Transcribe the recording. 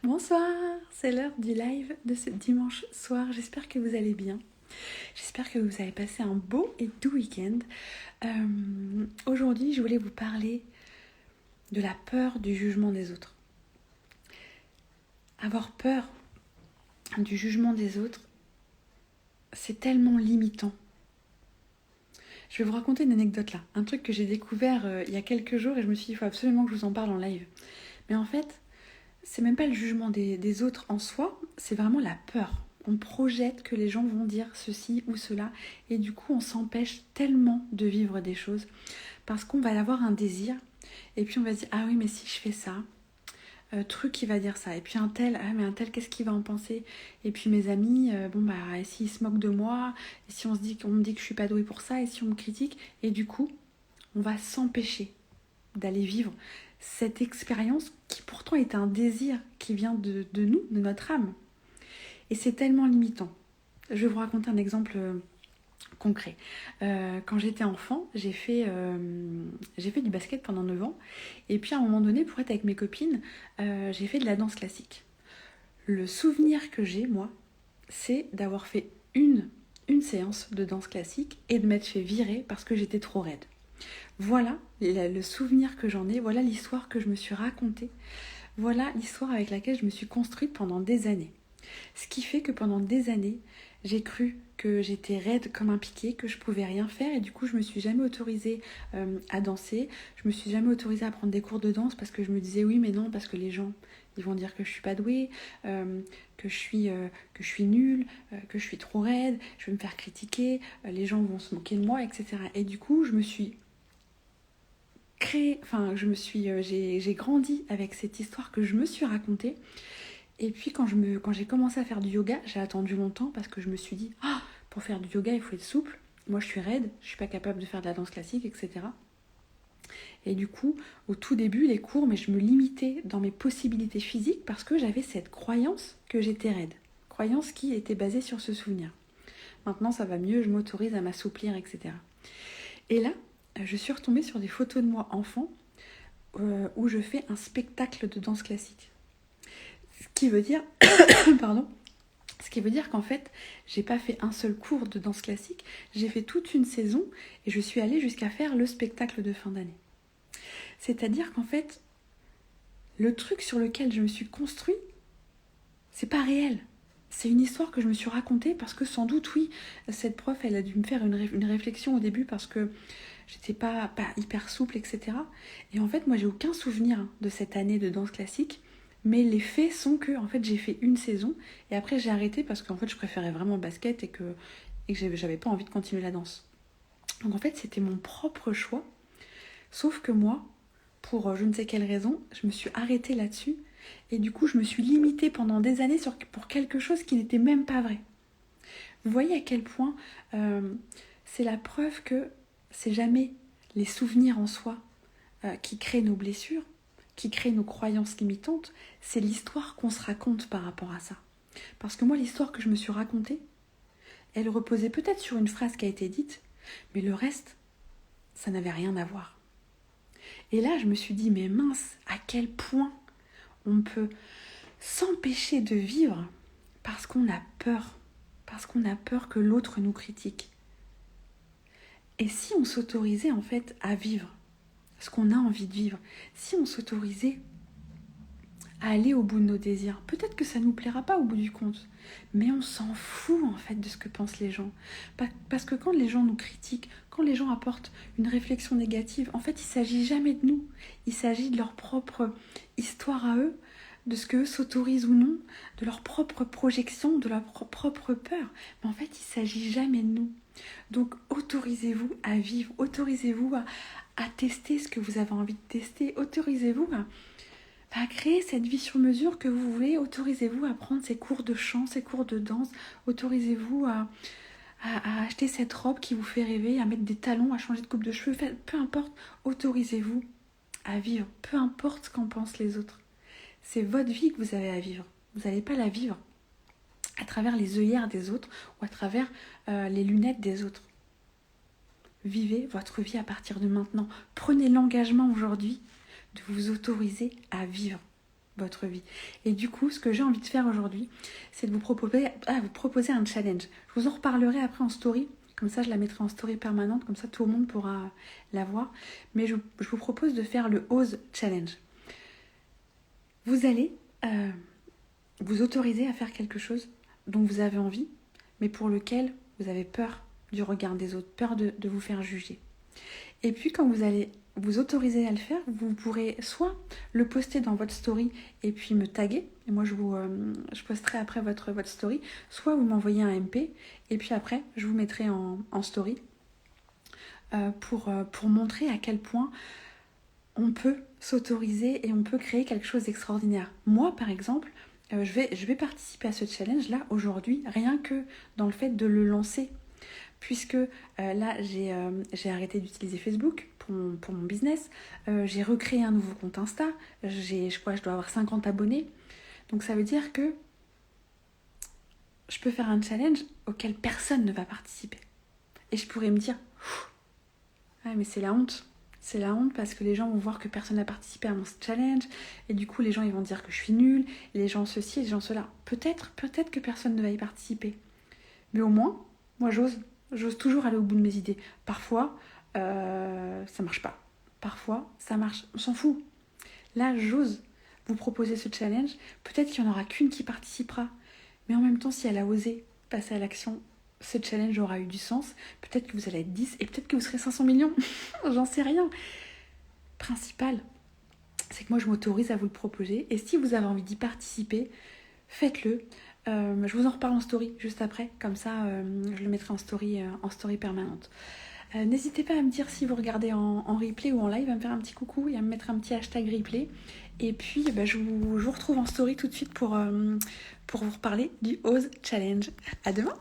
Bonsoir, c'est l'heure du live de ce dimanche soir. J'espère que vous allez bien. J'espère que vous avez passé un beau et doux week-end. Aujourd'hui, je voulais vous parler de la peur du jugement des autres. Avoir peur du jugement des autres, c'est tellement limitant. Je vais vous raconter une anecdote là, un truc que j'ai découvert il y a quelques jours et je me suis dit, il faut absolument que je vous en parle en live. Mais en fait, c'est même pas le jugement des autres en soi, c'est vraiment la peur. On projette que les gens vont dire ceci ou cela et du coup on s'empêche tellement de vivre des choses parce qu'on va avoir un désir et puis on va se dire ah oui mais si je fais ça, truc qui va dire ça et puis un tel, ah mais un tel qu'est-ce qu'il va en penser et puis mes amis, bon bah s'ils se moquent de moi et si on me dit que je suis pas douée pour ça et si on me critique et du coup on va s'empêcher d'aller vivre cette expérience qui pourtant est un désir qui vient de nous, de notre âme. Et c'est tellement limitant. Je vais vous raconter un exemple concret. Quand j'étais enfant, j'ai fait du basket pendant 9 ans. Et puis à un moment donné, pour être avec mes copines, j'ai fait de la danse classique. Le souvenir que j'ai, moi, c'est d'avoir fait une séance de danse classique et de m'être fait virer parce que j'étais trop raide. Voilà le souvenir que j'en ai, voilà l'histoire que je me suis racontée, voilà l'histoire avec laquelle je me suis construite pendant des années. Ce qui fait que pendant des années, j'ai cru que j'étais raide comme un piquet, que je pouvais rien faire et du coup je me suis jamais autorisée à danser, je me suis jamais autorisée à prendre des cours de danse parce que je me disais oui mais non parce que les gens ils vont dire que je suis pas douée, que je suis nulle, que je suis trop raide, je vais me faire critiquer, les gens vont se moquer de moi, etc. Et du coup je me suis j'ai grandi avec cette histoire que je me suis racontée. Et puis quand j'ai commencé à faire du yoga, j'ai attendu longtemps parce que je me suis dit pour faire du yoga il faut être souple. Moi je suis raide, je suis pas capable de faire de la danse classique, etc. Et du coup, au tout début, les cours, mais je me limitais dans mes possibilités physiques parce que j'avais cette croyance que j'étais raide. Croyance qui était basée sur ce souvenir. Maintenant ça va mieux, je m'autorise à m'assouplir, etc. Et là, je suis retombée sur des photos de moi enfant où je fais un spectacle de danse classique. Ce qui veut dire, pardon, ce qui veut dire qu'en fait, j'ai pas fait un seul cours de danse classique, j'ai fait toute une saison et je suis allée jusqu'à faire le spectacle de fin d'année. C'est-à-dire qu'en fait, le truc sur lequel je me suis construit, c'est pas réel. C'est une histoire que je me suis racontée parce que sans doute, oui, cette prof, elle a dû me faire une réflexion au début parce que j'étais pas hyper souple, etc. Et en fait, moi, j'ai aucun souvenir de cette année de danse classique. Mais les faits sont que, en fait, j'ai fait une saison et après j'ai arrêté parce qu'en fait, je préférais vraiment le basket et que j'avais pas envie de continuer la danse. Donc en fait, c'était mon propre choix. Sauf que moi, pour je ne sais quelle raison, je me suis arrêtée là-dessus et du coup, je me suis limitée pendant des années pour quelque chose qui n'était même pas vrai. Vous voyez à quel point c'est la preuve que c'est jamais les souvenirs en soi qui créent nos blessures, qui créent nos croyances limitantes, c'est l'histoire qu'on se raconte par rapport à ça. Parce que moi, l'histoire que je me suis racontée, elle reposait peut-être sur une phrase qui a été dite, mais le reste, ça n'avait rien à voir. Et là, je me suis dit, mais mince, à quel point on peut s'empêcher de vivre parce qu'on a peur que l'autre nous critique. Et si on s'autorisait en fait à vivre ce qu'on a envie de vivre, si on s'autorisait à aller au bout de nos désirs, peut-être que ça ne nous plaira pas au bout du compte, mais on s'en fout en fait de ce que pensent les gens. Parce que quand les gens nous critiquent, quand les gens apportent une réflexion négative, en fait il ne s'agit jamais de nous, il s'agit de leur propre histoire à eux, de ce qu'eux s'autorisent ou non, de leur propre projection, de leur propre peur. Mais en fait, il ne s'agit jamais de nous. Donc, autorisez-vous à vivre, autorisez-vous à tester ce que vous avez envie de tester, autorisez-vous à créer cette vie sur mesure que vous voulez, autorisez-vous à prendre ces cours de chant, ces cours de danse, autorisez-vous à acheter cette robe qui vous fait rêver, à mettre des talons, à changer de coupe de cheveux, peu importe, autorisez-vous à vivre, peu importe ce qu'en pensent les autres. C'est votre vie que vous avez à vivre. Vous n'allez pas la vivre à travers les œillères des autres ou à travers les lunettes des autres. Vivez votre vie à partir de maintenant. Prenez l'engagement aujourd'hui de vous autoriser à vivre. votre vie. Et du coup, ce que j'ai envie de faire aujourd'hui, c'est de vous proposer un challenge. Je vous en reparlerai après en story. Comme ça, je la mettrai en story permanente. Comme ça, tout le monde pourra la voir. Mais je vous propose de faire le Ose Challenge. Vous allez vous autoriser à faire quelque chose dont vous avez envie, mais pour lequel vous avez peur du regard des autres, peur de vous faire juger. Et puis quand vous allez vous autoriser à le faire, vous pourrez soit le poster dans votre story et puis me taguer, et moi je posterai après votre story, soit vous m'envoyez un MP, et puis après je vous mettrai en story pour montrer à quel point on peut s'autoriser et on peut créer quelque chose d'extraordinaire. Moi par exemple, je vais participer à ce challenge-là aujourd'hui, rien que dans le fait de le lancer. Puisque là, j'ai arrêté d'utiliser Facebook pour mon business. J'ai recréé un nouveau compte Insta. Je dois avoir 50 abonnés. Donc ça veut dire que je peux faire un challenge auquel personne ne va participer. Et je pourrais me dire, ah mais c'est la honte. C'est la honte parce que les gens vont voir que personne n'a participé à mon challenge. Et du coup, les gens ils vont dire que je suis nulle. Les gens ceci, les gens cela. Peut-être que personne ne va y participer. Mais au moins, moi j'ose. J'ose toujours aller au bout de mes idées. Parfois, ça marche pas. Parfois, ça marche. On s'en fout. Là, j'ose vous proposer ce challenge. Peut-être qu'il n'y en aura qu'une qui participera. Mais en même temps, si elle a osé passer à l'action, ce challenge aura eu du sens. Peut-être que vous allez être 10 et peut-être que vous serez 500 millions. J'en sais rien. Principal, c'est que moi, je m'autorise à vous le proposer. Et si vous avez envie d'y participer, faites-le. Je vous en reparle en story juste après, comme ça je le mettrai en story permanente. N'hésitez pas à me dire si vous regardez en replay ou en live, à me faire un petit coucou et à me mettre un petit hashtag replay. Et puis je vous retrouve en story tout de suite pour vous reparler du Ose Challenge. À demain!